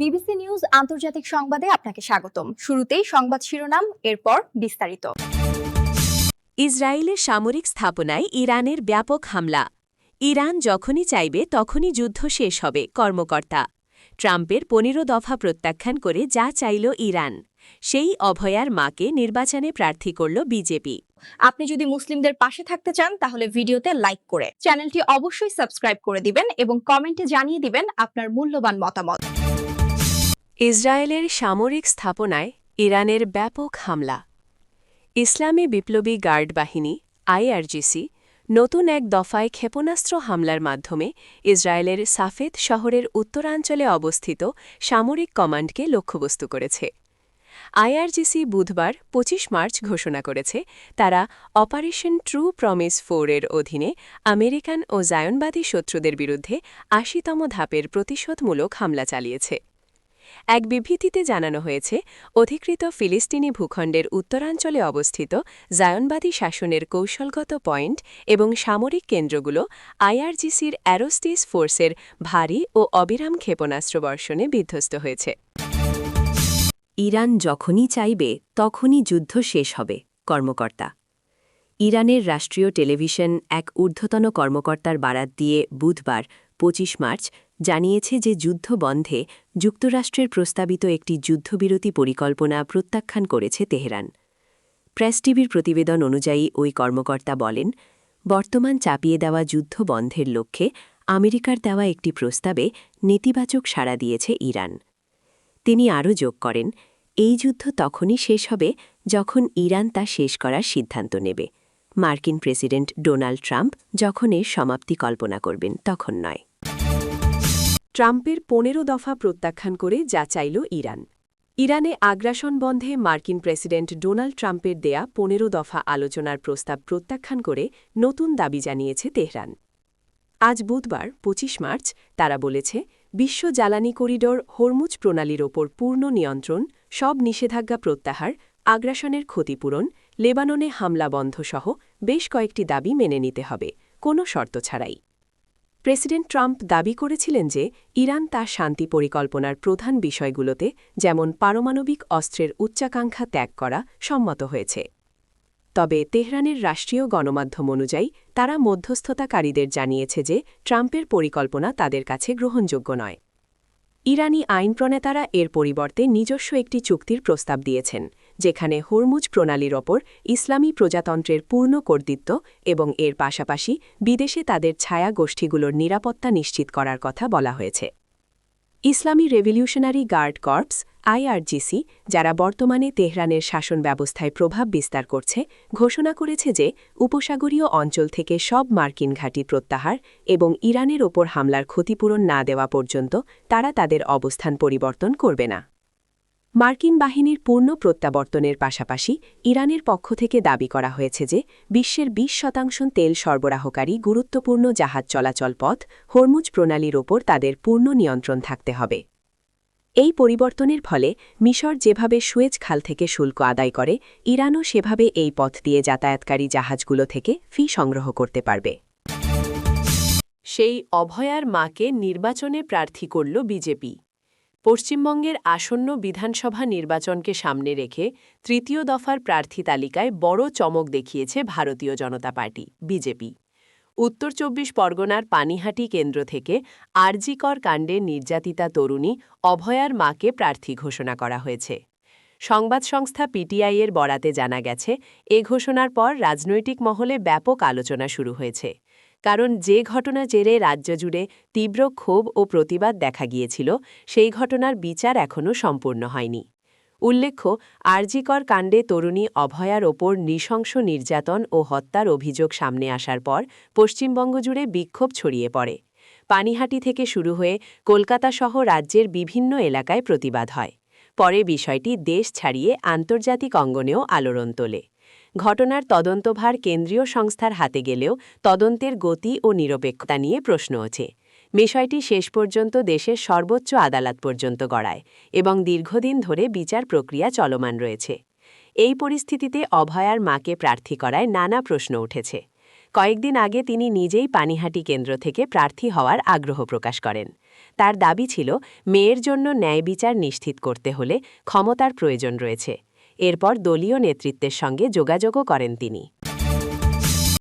BBC news আন্তর্জাতিক সংবাদে আপনাকে স্বাগতম। শুরুতেই সংবাদ শিরোনাম, এরপর বিস্তারিত। ইসরায়েলের সামরিক স্থাপনায় ইরানের ব্যাপক হামলা। ইরান যখনই চাইবে তখনই যুদ্ধ শেষ হবে, কর্মকর্তা। ট্রাম্পের ১৫ দফা প্রত্যাখ্যান করে যা চাইল ইরান, সেই অভয়ার মাকে নির্বাচনে প্রার্থী করল বিজেপি। আপনি যদি মুসলিমদের পাশে থাকতে চান তাহলে ভিডিওতে লাইক করে চ্যানেলটি অবশ্যই সাবস্ক্রাইব করে দিবেন এবং কমেন্টে জানিয়ে দিবেন আপনার মূল্যবান মতামত। ইসরায়েলের সামরিক স্থাপনায় ইরানের ব্যাপক হামলা। ইসলামী বিপ্লবী গার্ড বাহিনী আইআরজিসি নতুন এক দফায় ক্ষেপণাস্ত্র হামলার মাধ্যমে ইসরায়েলের সাফেদ শহরের উত্তরাঞ্চলে অবস্থিত সামরিক কমান্ডকে লক্ষ্যবস্তু করেছে। আইআরজিসি বুধবার ২৫ মার্চ ঘোষণা করেছে তারা অপারেশন ট্রু প্রমিস ৪ এর অধীনে আমেরিকান ও জায়নবাদী শত্রুদের বিরুদ্ধে ৮০তম ধাপের প্রতিশোধমূলক হামলা চালিয়েছে। এক বিবৃতিতে জানানো হয়েছে, অধিকৃত ফিলিস্তিনি ভূখণ্ডের উত্তরাঞ্চলে অবস্থিত জায়নবাদী শাসনের কৌশলগত পয়েন্ট এবং সামরিক কেন্দ্রগুলো আইআরজিসির অ্যারোস্টিস ফোর্সের ভারী ও অবিরাম ক্ষেপণাস্ত্র বর্ষণে বিধ্বস্ত হয়েছে। ইরান যখনই চাইবে তখনই যুদ্ধ শেষ হবে, কর্মকর্তা। ইরানের রাষ্ট্রীয় টেলিভিশন এক ঊর্ধ্বতন কর্মকর্তার বারাত দিয়ে বুধবার ২৫ মার্চ জানিয়েছে যে যুদ্ধ বন্ধে যুক্তরাষ্ট্রের প্রস্তাবিত একটি যুদ্ধবিরতি পরিকল্পনা প্রত্যাখ্যান করেছে তেহরান। প্রেস টিভির প্রতিবেদন অনুযায়ী ওই কর্মকর্তা বলেন, বর্তমান চাপিয়ে দেওয়া যুদ্ধ বন্ধের লক্ষ্যে আমেরিকার দেওয়া একটি প্রস্তাবে নেতিবাচক সাড়া দিয়েছে ইরান। তিনি আরও যোগ করেন, এই যুদ্ধ তখনই শেষ হবে যখন ইরান তা শেষ করার সিদ্ধান্ত নেবে। মার্কিন প্রেসিডেন্ট ডোনাল্ড ট্রাম্প যখন এর সমাপ্তি কল্পনা করবেন তখন নয়। ট্রাম্পের ১৫ দফা প্রত্যাখ্যান করে যা চাইল ইরান। ইরানে আগ্রাসন বন্ধে মার্কিন প্রেসিডেন্ট ডোনাল্ড ট্রাম্পের দেয়া ১৫ দফা আলোচনার প্রস্তাব প্রত্যাখ্যান করে নতুন দাবি জানিয়েছে তেহরান। আজ বুধবার ২৫ মার্চ তারা বলেছে, বিশ্ব জ্বালানি করিডোর হরমুজ প্রণালীর ওপর পূর্ণ নিয়ন্ত্রণ, সব নিষেধাজ্ঞা প্রত্যাহার, আগ্রাসনের ক্ষতিপূরণ, লেবাননে হামলা বন্ধসহ বেশ কয়েকটি দাবি মেনে নিতে হবে, কোনো শর্ত ছাড়াই। প্রেসিডেন্ট ট্রাম্প দাবি করেছিলেন যে ইরান তার শান্তি পরিকল্পনার প্রধান বিষয়গুলোতে, যেমন পারমাণবিক অস্ত্রের উচ্চাকাঙ্ক্ষা ত্যাগ করা, সম্মত হয়েছে। তবে তেহরানের রাষ্ট্রীয় গণমাধ্যম অনুযায়ী তারা মধ্যস্থতাকারীদের জানিয়েছে যে ট্রাম্পের পরিকল্পনা তাদের কাছে গ্রহণযোগ্য নয়। ইরানি আইন প্রণেতারা এর পরিবর্তে নিজস্ব একটি চুক্তির প্রস্তাব দিয়েছেন, যেখানে হরমুজ প্রণালীর ওপর ইসলামী প্রজাতন্ত্রের পূর্ণ কর্তৃত্ব এবং এর পাশাপাশি বিদেশে তাদের ছায়া গোষ্ঠীগুলোর নিরাপত্তা নিশ্চিত করার কথা বলা হয়েছে। ইসলামী রেভলিউশনারি গার্ড কর্পস আইআরজিসি, যারা বর্তমানে তেহরানের শাসন ব্যবস্থায় প্রভাব বিস্তার করছে, ঘোষণা করেছে যে উপসাগরীয় অঞ্চল থেকে সব মার্কিন ঘাঁটি প্রত্যাহার এবং ইরানের ওপর হামলার ক্ষতিপূরণ না দেওয়া পর্যন্ত তারা তাদের অবস্থান পরিবর্তন করবে না। মার্কিন বাহিনীর পূর্ণ প্রত্যাবর্তনের পাশাপাশি ইরানের পক্ষ থেকে দাবি করা হয়েছে যে বিশ্বের ২০% তেল সরবরাহকারী গুরুত্বপূর্ণ জাহাজ চলাচল পথ হরমুজ প্রণালীর ওপর তাদের পূর্ণ নিয়ন্ত্রণ থাকতে হবে। এই পরিবর্তনের ফলে মিশর যেভাবে সুয়েজ খাল থেকে শুল্ক আদায় করে, ইরানও সেভাবে এই পথ দিয়ে যাতায়াতকারী জাহাজগুলো থেকে ফি সংগ্রহ করতে পারবে। সেই অভয়ার মাকে নির্বাচনে প্রার্থী করল বিজেপি। পশ্চিমবঙ্গের আসন্ন বিধানসভা নির্বাচনকে সামনে রেখে তৃতীয় দফার প্রার্থী তালিকায় বড় চমক দেখিয়েছে ভারতীয় জনতা পার্টি বিজেপি। উত্তর ২৪ পরগনার পানিহাটি কেন্দ্র থেকে আরজিকর কাণ্ডে নির্যাতিতা তরুণী অভয়ার মাকে প্রার্থী ঘোষণা করা হয়েছে। সংবাদ সংস্থা পিটিআইয়ের বরাতে জানা গেছে, এ ঘোষণার পর রাজনৈতিক মহলে ব্যাপক আলোচনা শুরু হয়েছে। কারণ যে ঘটনা জেরে রাজ্য জুড়ে তীব্র ক্ষোভ ও প্রতিবাদ দেখা গিয়েছিল, সেই ঘটনার বিচার এখনও সম্পূর্ণ হয়নি। উল্লেখ্য, আরজিকর কাণ্ডে তরুণী অভয়ার ওপর নৃশংস নির্যাতন ও হত্যার অভিযোগ সামনে আসার পর পশ্চিমবঙ্গ জুড়ে বিক্ষোভ ছড়িয়ে পড়ে। পানিহাটি থেকে শুরু হয়ে কলকাতাসহ রাজ্যের বিভিন্ন এলাকায় প্রতিবাদ হয়। পরে বিষয়টি দেশ ছাড়িয়ে আন্তর্জাতিক অঙ্গনেও আলোড়ন তোলে। ঘটনার তদন্তভার কেন্দ্রীয় সংস্থার হাতে গেলেও তদন্তের গতি ও নিরপেক্ষতা নিয়ে প্রশ্ন ওঠে। বিষয়টি শেষ পর্যন্ত দেশের সর্বোচ্চ আদালত পর্যন্ত গড়ায় এবং দীর্ঘদিন ধরে বিচার প্রক্রিয়া চলমান রয়েছে। এই পরিস্থিতিতে অভয়ার মাকে প্রার্থী করায় নানা প্রশ্ন উঠেছে। কয়েকদিন আগে তিনি নিজেই পানিহাটি কেন্দ্র থেকে প্রার্থী হওয়ার আগ্রহ প্রকাশ করেন। তার দাবি ছিল মেয়ের জন্য ন্যায় বিচার নিশ্চিত করতে হলে ক্ষমতার প্রয়োজন রয়েছে। এরপর দলীয় নেতৃত্বের সঙ্গে যোগাযোগও করেন তিনি।